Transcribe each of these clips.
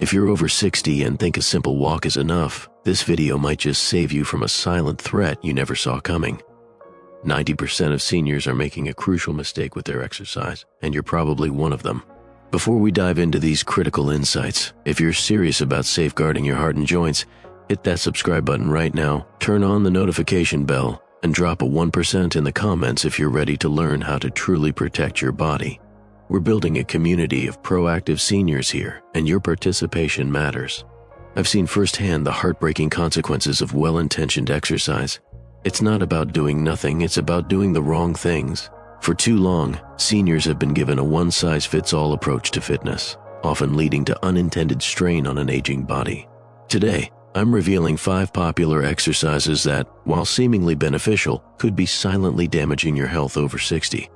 If you're over 60 and think a simple walk is enough, this video might just save you from a silent threat you never saw coming. 90% of seniors are making a crucial mistake with their exercise, and you're probably one of them. Before we dive into these critical insights, if you're serious about safeguarding your heart and joints, hit that subscribe button right now, turn on the notification bell, and drop a 1% in the comments if you're ready to learn how to truly protect your body. We're building a community of proactive seniors here, and your participation matters. I've seen firsthand the heartbreaking consequences of well-intentioned exercise. It's not about doing nothing, it's about doing the wrong things. For too long, seniors have been given a one-size-fits-all approach to fitness, often leading to unintended strain on an aging body. Today, I'm revealing 5 popular exercises that, while seemingly beneficial, could be silently damaging your health over 60.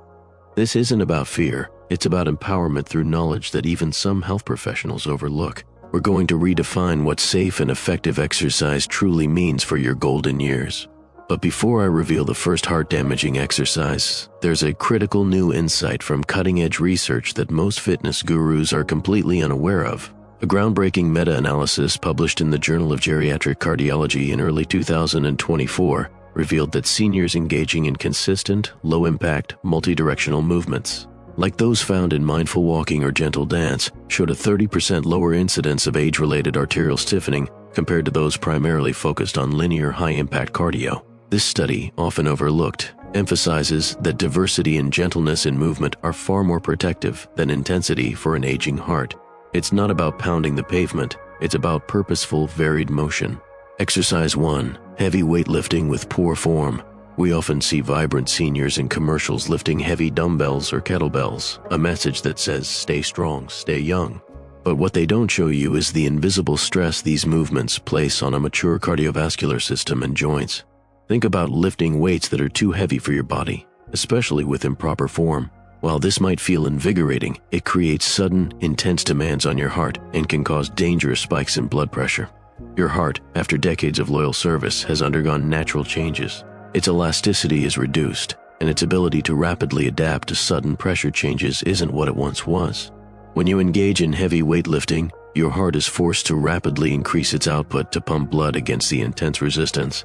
This isn't about fear, it's about empowerment through knowledge that even some health professionals overlook. We're going to redefine what safe and effective exercise truly means for your golden years. But before I reveal the first heart-damaging exercise, there's a critical new insight from cutting-edge research that most fitness gurus are completely unaware of. A groundbreaking meta-analysis published in the Journal of Geriatric Cardiology in early 2024 revealed that seniors engaging in consistent, low-impact, multidirectional movements, like those found in mindful walking or gentle dance, showed a 30% lower incidence of age-related arterial stiffening compared to those primarily focused on linear high-impact cardio. This study, often overlooked, emphasizes that diversity and gentleness in movement are far more protective than intensity for an aging heart. It's not about pounding the pavement, it's about purposeful, varied motion. Exercise 1. Heavy weightlifting with poor form. We often see vibrant seniors in commercials lifting heavy dumbbells or kettlebells, a message that says, stay strong, stay young. But what they don't show you is the invisible stress these movements place on a mature cardiovascular system and joints. Think about lifting weights that are too heavy for your body, especially with improper form. While this might feel invigorating, it creates sudden, intense demands on your heart and can cause dangerous spikes in blood pressure. Your heart, after decades of loyal service, has undergone natural changes. Its elasticity is reduced, and its ability to rapidly adapt to sudden pressure changes isn't what it once was. When you engage in heavy weightlifting, your heart is forced to rapidly increase its output to pump blood against the intense resistance.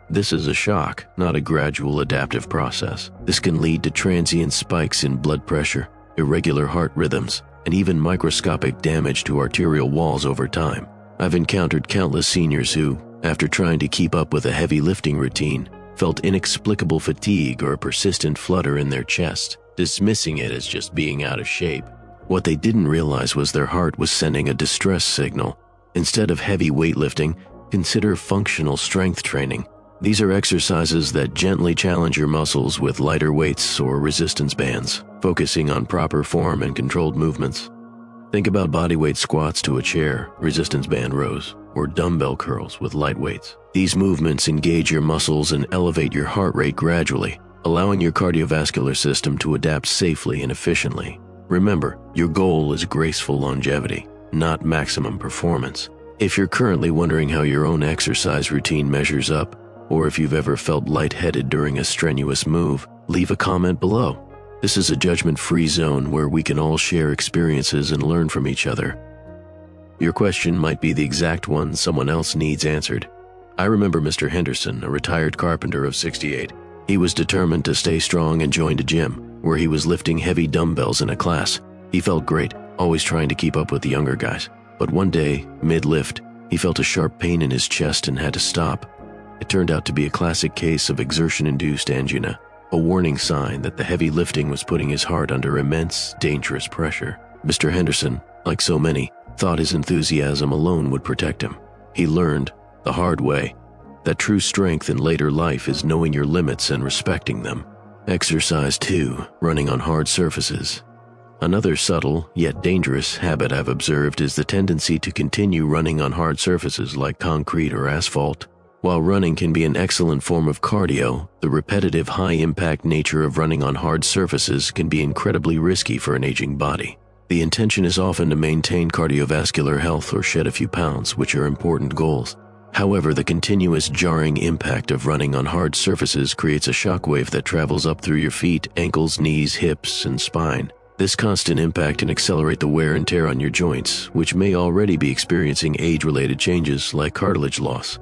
This is a shock, not a gradual adaptive process. This can lead to transient spikes in blood pressure, irregular heart rhythms, and even microscopic damage to arterial walls over time. I've encountered countless seniors who, after trying to keep up with a heavy lifting routine, felt inexplicable fatigue or a persistent flutter in their chest, dismissing it as just being out of shape. What they didn't realize was their heart was sending a distress signal. Instead of heavy weightlifting, consider functional strength training. These are exercises that gently challenge your muscles with lighter weights or resistance bands, focusing on proper form and controlled movements. Think about bodyweight squats to a chair, resistance band rows, or dumbbell curls with light weights. These movements engage your muscles and elevate your heart rate gradually, allowing your cardiovascular system to adapt safely and efficiently. Remember, your goal is graceful longevity, not maximum performance. If you're currently wondering how your own exercise routine measures up, or if you've ever felt lightheaded during a strenuous move, leave a comment below. This is a judgment-free zone where we can all share experiences and learn from each other. Your question might be the exact one someone else needs answered. I remember Mr. Henderson, a retired carpenter of 68. He was determined to stay strong and joined a gym, where he was lifting heavy dumbbells in a class. He felt great, always trying to keep up with the younger guys. But one day, mid-lift, he felt a sharp pain in his chest and had to stop. It turned out to be a classic case of exertion-induced angina, a warning sign that the heavy lifting was putting his heart under immense, dangerous pressure. Mr. Henderson, like so many, thought his enthusiasm alone would protect him. He learned, the hard way, that true strength in later life is knowing your limits and respecting them. Exercise 2. Running on hard surfaces. Another subtle, yet dangerous habit I've observed is the tendency to continue running on hard surfaces like concrete or asphalt. While running can be an excellent form of cardio, the repetitive high-impact nature of running on hard surfaces can be incredibly risky for an aging body. The intention is often to maintain cardiovascular health or shed a few pounds, which are important goals. However, the continuous jarring impact of running on hard surfaces creates a shockwave that travels up through your feet, ankles, knees, hips, and spine, This constant impact can accelerate the wear and tear on your joints, which may already be experiencing age-related changes like cartilage loss.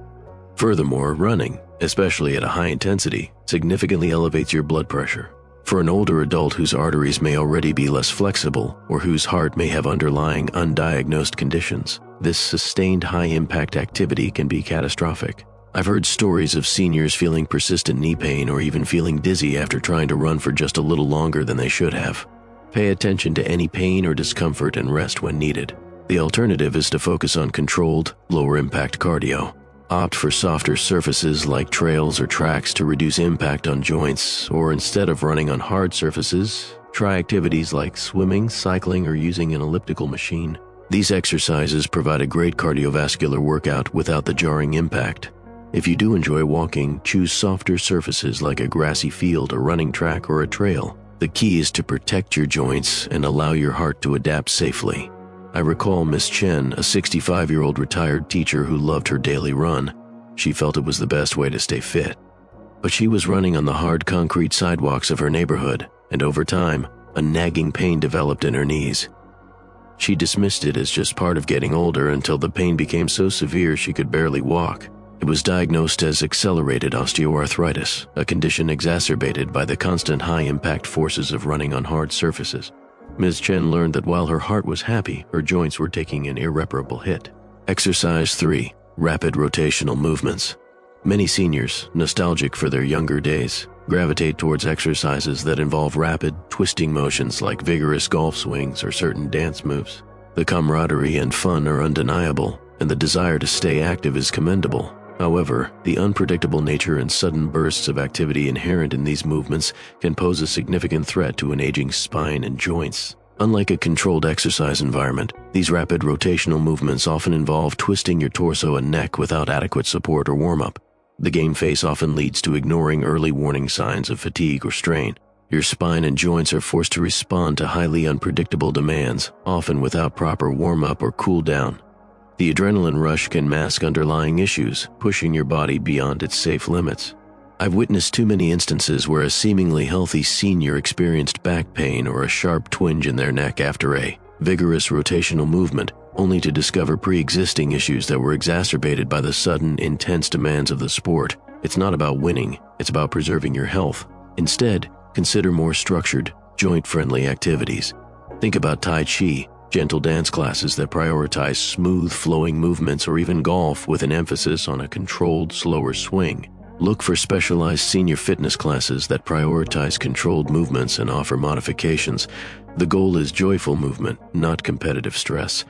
Furthermore, running, especially at a high intensity, significantly elevates your blood pressure. For an older adult whose arteries may already be less flexible or whose heart may have underlying undiagnosed conditions, this sustained high-impact activity can be catastrophic. I've heard stories of seniors feeling persistent knee pain or even feeling dizzy after trying to run for just a little longer than they should have. Pay attention to any pain or discomfort and rest when needed. The alternative is to focus on controlled, lower-impact cardio. Opt for softer surfaces like trails or tracks to reduce impact on joints, or instead of running on hard surfaces, try activities like swimming, cycling, or using an elliptical machine. These exercises provide a great cardiovascular workout without the jarring impact. If you do enjoy walking, choose softer surfaces like a grassy field, a running track, or a trail. The key is to protect your joints and allow your heart to adapt safely. I recall Miss Chen, a 65-year-old retired teacher who loved her daily run. She felt it was the best way to stay fit. But she was running on the hard concrete sidewalks of her neighborhood, and over time, a nagging pain developed in her knees. She dismissed it as just part of getting older until the pain became so severe she could barely walk. It was diagnosed as accelerated osteoarthritis, a condition exacerbated by the constant high-impact forces of running on hard surfaces. Ms. Chen learned that while her heart was happy, her joints were taking an irreparable hit. Exercise 3. Rapid rotational movements. Many seniors, nostalgic for their younger days, gravitate towards exercises that involve rapid, twisting motions like vigorous golf swings or certain dance moves. The camaraderie and fun are undeniable, and the desire to stay active is commendable. However, the unpredictable nature and sudden bursts of activity inherent in these movements can pose a significant threat to an aging spine and joints. Unlike a controlled exercise environment, these rapid rotational movements often involve twisting your torso and neck without adequate support or warm-up. The game face often leads to ignoring early warning signs of fatigue or strain. Your spine and joints are forced to respond to highly unpredictable demands, often without proper warm-up or cool-down. The adrenaline rush can mask underlying issues, pushing your body beyond its safe limits. I've witnessed too many instances where a seemingly healthy senior experienced back pain or a sharp twinge in their neck after a vigorous rotational movement, only to discover pre-existing issues that were exacerbated by the sudden, intense demands of the sport. It's not about winning, it's about preserving your health. Instead, consider more structured, joint-friendly activities. Think about Tai Chi, gentle dance classes that prioritize smooth, flowing movements, or even golf with an emphasis on a controlled, slower swing. Look for specialized senior fitness classes that prioritize controlled movements and offer modifications. The goal is joyful movement, not competitive stress.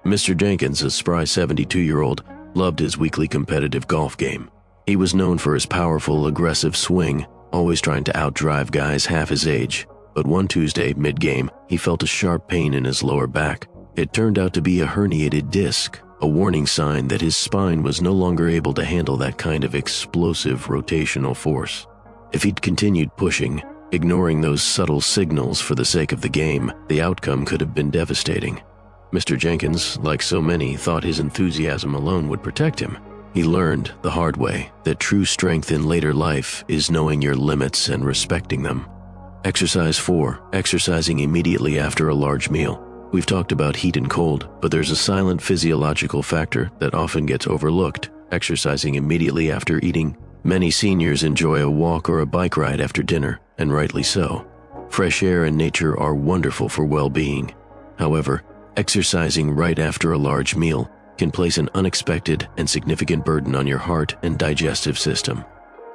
Mr. Jenkins, a spry 72-year-old, loved his weekly competitive golf game. He was known for his powerful, aggressive swing, always trying to outdrive guys half his age. But one Tuesday, mid-game, he felt a sharp pain in his lower back. It turned out to be a herniated disc, a warning sign that his spine was no longer able to handle that kind of explosive rotational force. If he'd continued pushing, ignoring those subtle signals for the sake of the game, the outcome could have been devastating. Mr. Jenkins, like so many, thought his enthusiasm alone would protect him. He learned the hard way that true strength in later life is knowing your limits and respecting them. Exercise 4. Exercising immediately after a large meal. We've talked about heat and cold, but there's a silent physiological factor that often gets overlooked: exercising immediately after eating. Many seniors enjoy a walk or a bike ride after dinner, and rightly so. Fresh air and nature are wonderful for well-being. However, exercising right after a large meal can place an unexpected and significant burden on your heart and digestive system.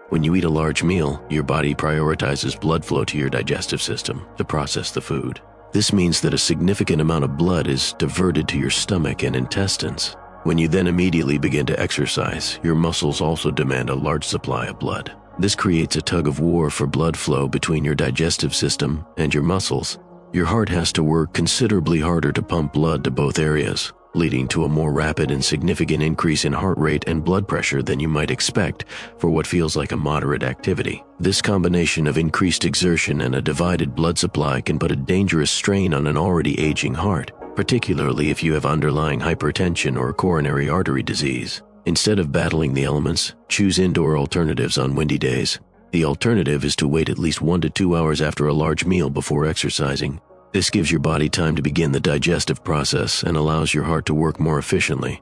When you eat a large meal, your body prioritizes blood flow to your digestive system to process the food. This means that a significant amount of blood is diverted to your stomach and intestines. When you then immediately begin to exercise, your muscles also demand a large supply of blood. This creates a tug of war for blood flow between your digestive system and your muscles. Your heart has to work considerably harder to pump blood to both areas, leading to a more rapid and significant increase in heart rate and blood pressure than you might expect for what feels like a moderate activity. This combination of increased exertion and a divided blood supply can put a dangerous strain on an already aging heart, particularly if you have underlying hypertension or coronary artery disease. Instead of battling the elements, choose indoor alternatives on windy days. The alternative is to wait at least 1 to 2 hours after a large meal before exercising. This gives your body time to begin the digestive process and allows your heart to work more efficiently.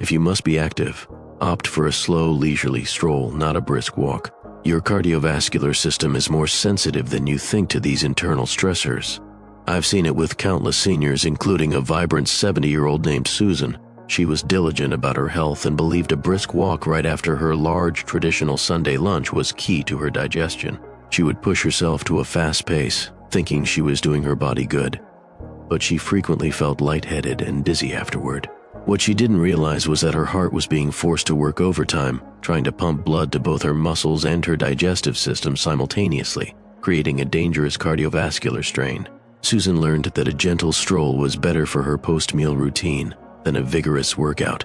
If you must be active, opt for a slow, leisurely stroll, not a brisk walk. Your cardiovascular system is more sensitive than you think to these internal stressors. I've seen it with countless seniors, including a vibrant 70-year-old named Susan. She was diligent about her health and believed a brisk walk right after her large traditional Sunday lunch was key to her digestion. She would push herself to a fast pace, thinking she was doing her body good. But she frequently felt lightheaded and dizzy afterward. What she didn't realize was that her heart was being forced to work overtime, trying to pump blood to both her muscles and her digestive system simultaneously, creating a dangerous cardiovascular strain. Susan learned that a gentle stroll was better for her post-meal routine than a vigorous workout.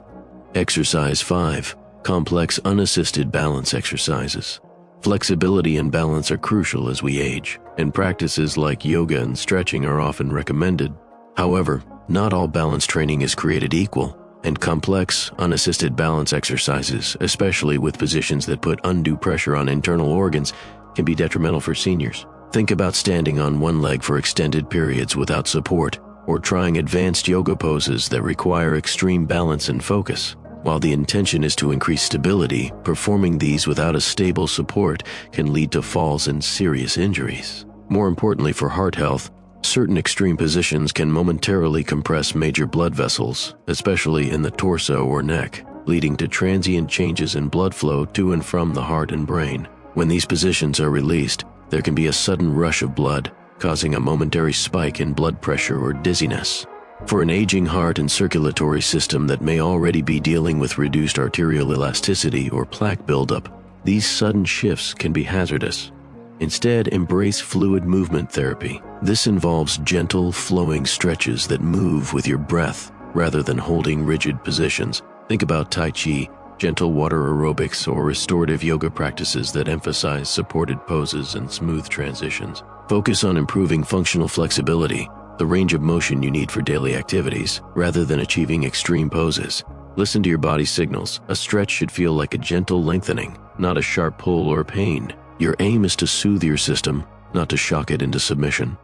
Exercise 5. Complex unassisted balance exercises. Flexibility and balance are crucial as we age, and practices like yoga and stretching are often recommended. However, not all balance training is created equal, and complex, unassisted balance exercises, especially with positions that put undue pressure on internal organs, can be detrimental for seniors. Think about standing on one leg for extended periods without support, or trying advanced yoga poses that require extreme balance and focus. While the intention is to increase stability, performing these without a stable support can lead to falls and serious injuries. More importantly for heart health, certain extreme positions can momentarily compress major blood vessels, especially in the torso or neck, leading to transient changes in blood flow to and from the heart and brain. When these positions are released, there can be a sudden rush of blood, causing a momentary spike in blood pressure or dizziness. For an aging heart and circulatory system that may already be dealing with reduced arterial elasticity or plaque buildup, these sudden shifts can be hazardous. Instead, embrace fluid movement therapy. This involves gentle, flowing stretches that move with your breath rather than holding rigid positions. Think about Tai Chi, gentle water aerobics, or restorative yoga practices that emphasize supported poses and smooth transitions. Focus on improving functional flexibility, the range of motion you need for daily activities, rather than achieving extreme poses. Listen to your body's signals. A stretch should feel like a gentle lengthening, not a sharp pull or pain. Your aim is to soothe your system, not to shock it into submission.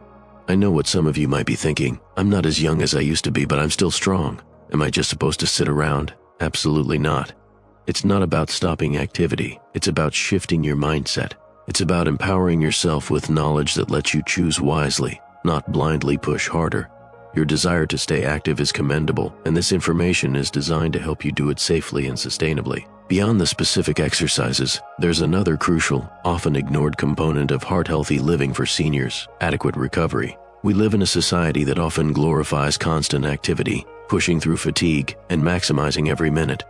I know what some of you might be thinking. I'm not as young as I used to be, but I'm still strong. Am I just supposed to sit around? Absolutely not. It's not about stopping activity. It's about shifting your mindset. It's about empowering yourself with knowledge that lets you choose wisely, not blindly push harder. Your desire to stay active is commendable, and this information is designed to help you do it safely and sustainably. Beyond the specific exercises, there's another crucial, often ignored component of heart-healthy living for seniors: adequate recovery. We live in a society that often glorifies constant activity, pushing through fatigue and maximizing every minute.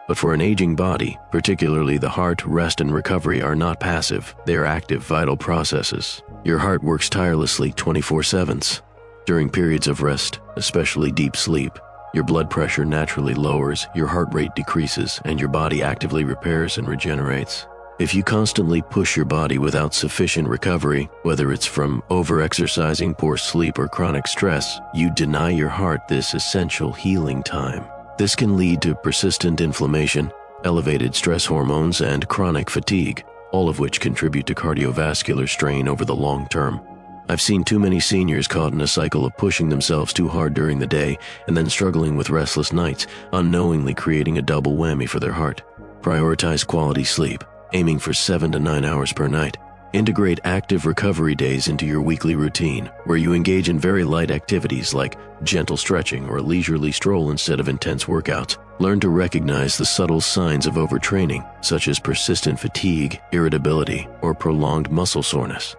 But for an aging body, particularly the heart, rest and recovery are not passive. They are active, vital processes. Your heart works tirelessly 24/7. During periods of rest, especially deep sleep, your blood pressure naturally lowers, your heart rate decreases, and your body actively repairs and regenerates. If you constantly push your body without sufficient recovery, whether it's from over-exercising, poor sleep, or chronic stress, you deny your heart this essential healing time. This can lead to persistent inflammation, elevated stress hormones, and chronic fatigue, all of which contribute to cardiovascular strain over the long term. I've seen too many seniors caught in a cycle of pushing themselves too hard during the day and then struggling with restless nights, unknowingly creating a double whammy for their heart. Prioritize quality sleep, aiming for 7 to 9 hours per night. Integrate active recovery days into your weekly routine, where you engage in very light activities like gentle stretching or a leisurely stroll instead of intense workouts. Learn to recognize the subtle signs of overtraining, such as persistent fatigue, irritability, or prolonged muscle soreness.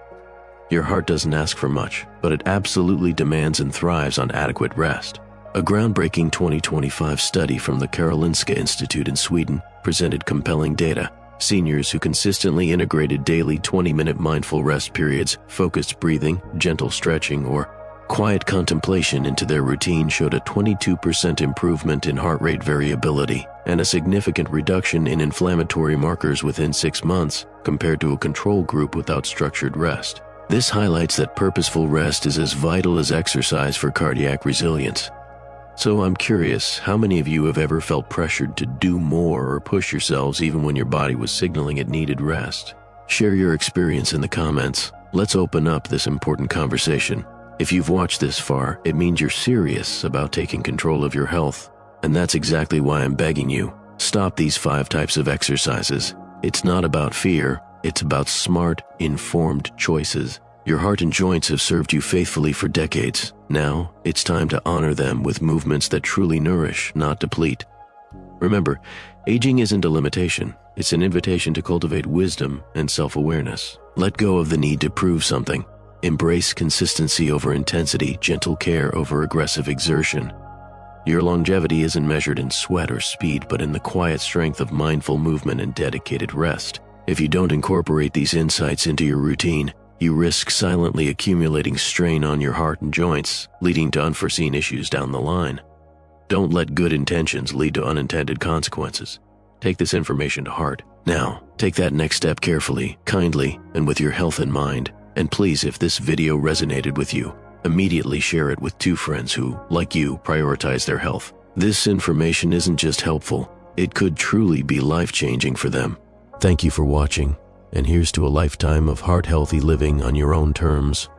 Your heart doesn't ask for much, but it absolutely demands and thrives on adequate rest. A groundbreaking 2025 study from the Karolinska Institute in Sweden presented compelling data. Seniors who consistently integrated daily 20-minute mindful rest periods, focused breathing, gentle stretching, or quiet contemplation into their routine showed a 22% improvement in heart rate variability and a significant reduction in inflammatory markers within 6 months compared to a control group without structured rest. This highlights that purposeful rest is as vital as exercise for cardiac resilience. So I'm curious, how many of you have ever felt pressured to do more or push yourselves even when your body was signaling it needed rest? Share your experience in the comments. Let's open up this important conversation. If you've watched this far, it means you're serious about taking control of your health. And that's exactly why I'm begging you. Stop these 5 types of exercises. It's not about fear, it's about smart, informed choices. Your heart and joints have served you faithfully for decades. Now, it's time to honor them with movements that truly nourish, not deplete. Remember, aging isn't a limitation. It's an invitation to cultivate wisdom and self-awareness. Let go of the need to prove something. Embrace consistency over intensity, gentle care over aggressive exertion. Your longevity isn't measured in sweat or speed, but in the quiet strength of mindful movement and dedicated rest. If you don't incorporate these insights into your routine, you risk silently accumulating strain on your heart and joints, leading to unforeseen issues down the line. Don't let good intentions lead to unintended consequences. Take this information to heart. Now, take that next step carefully, kindly, and with your health in mind. And please, if this video resonated with you, immediately share it with 2 friends who, like you, prioritize their health. This information isn't just helpful, it could truly be life-changing for them. Thank you for watching, and here's to a lifetime of heart-healthy living on your own terms.